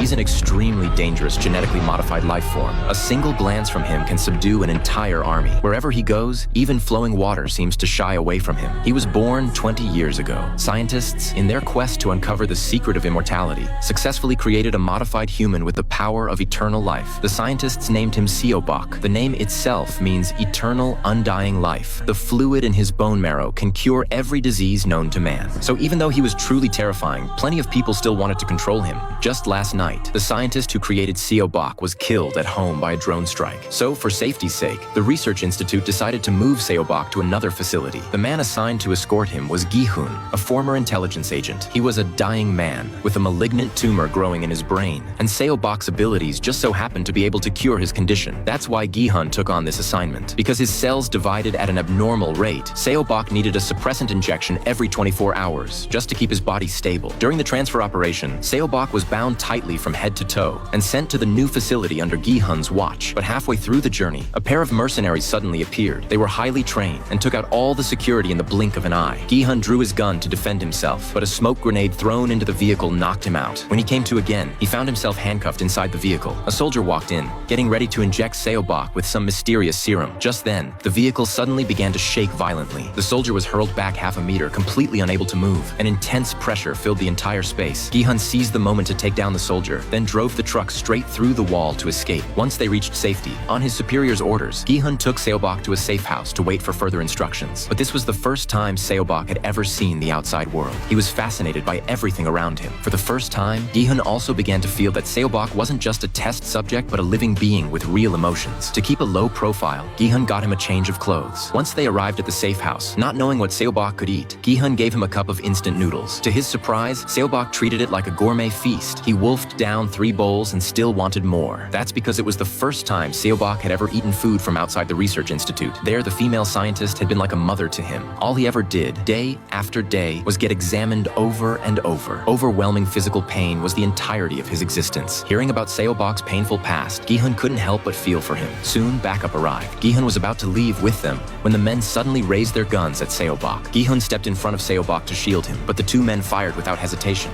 He's an extremely dangerous genetically modified life form. A single glance from him can subdue an entire army. Wherever he goes, even flowing water seems to shy away from him. He was born 20 years ago. Scientists, in their quest to uncover the secret of immortality, successfully created a modified human with the power of eternal life. The scientists named him Seobok. The name itself means eternal, undying life. The fluid in his bone marrow can cure every disease known to man. So even though he was truly terrifying, plenty of people still wanted to control him. Just last night, the scientist who created Seobok was killed at home by a drone strike. So for safety's sake, the research institute decided to move Seobok to another facility. The man assigned to escort him was Gi-hun, a former intelligence agent. He was a dying man with a malignant tumor growing in his brain, and Seobok's abilities just so happened to be able to cure his condition. That's why Gi-hun took on this assignment. Because his cells divided at an abnormal rate, Seobok needed a suppressant injection every 24 hours just to keep his body stable. During the transfer operation, Seobok was bound tightly from head to toe and sent to the new facility under Gi-hun's watch. But halfway through the journey, a pair of mercenaries suddenly appeared. They were highly trained and took out all the security in the blink of an eye. Gi-hun drew his gun to defend himself, but a smoke grenade thrown into the vehicle knocked him out. When he came to again, he found himself handcuffed inside the vehicle. A soldier walked in, getting ready to inject Seobok with some mysterious serum. Just then, the vehicle suddenly began to shake violently. The soldier was hurled back half a meter, completely unable to move. An intense pressure filled the entire space. Gi-hun seized the moment to take down the soldier, then drove the truck straight through the wall to escape. Once they reached safety, on his superior's orders, Gi-hun took Seobok to a safe house to wait for further instructions. But this was the first time Seobok had ever seen the outside world. He was fascinated by everything around him. For the first time, Gi-hun also began to feel that Seobok wasn't just a test subject, but a living being with real emotions. To keep a low profile, Gi-hun got him a change of clothes. Once they arrived at the safe house, not knowing what Seobok could eat, Gi-hun gave him a cup of instant noodles. To his surprise, Seobok treated it like a gourmet feast. He wolfed down 3 bowls and still wanted more. That's because it was the first time Seobok had ever eaten food from outside the research institute. There, the female scientist had been like a mother to him. All he ever did, day after day, was get examined over and over. Overwhelming physical pain was the entirety of his existence. Hearing about Seobok's painful past, Gi-hun couldn't help but feel for him. Soon, backup arrived. Gi-hun was about to leave with them when the men suddenly raised their guns at Seobok. Gi-hun stepped in front of Seobok to shield him, but the 2 men fired without hesitation.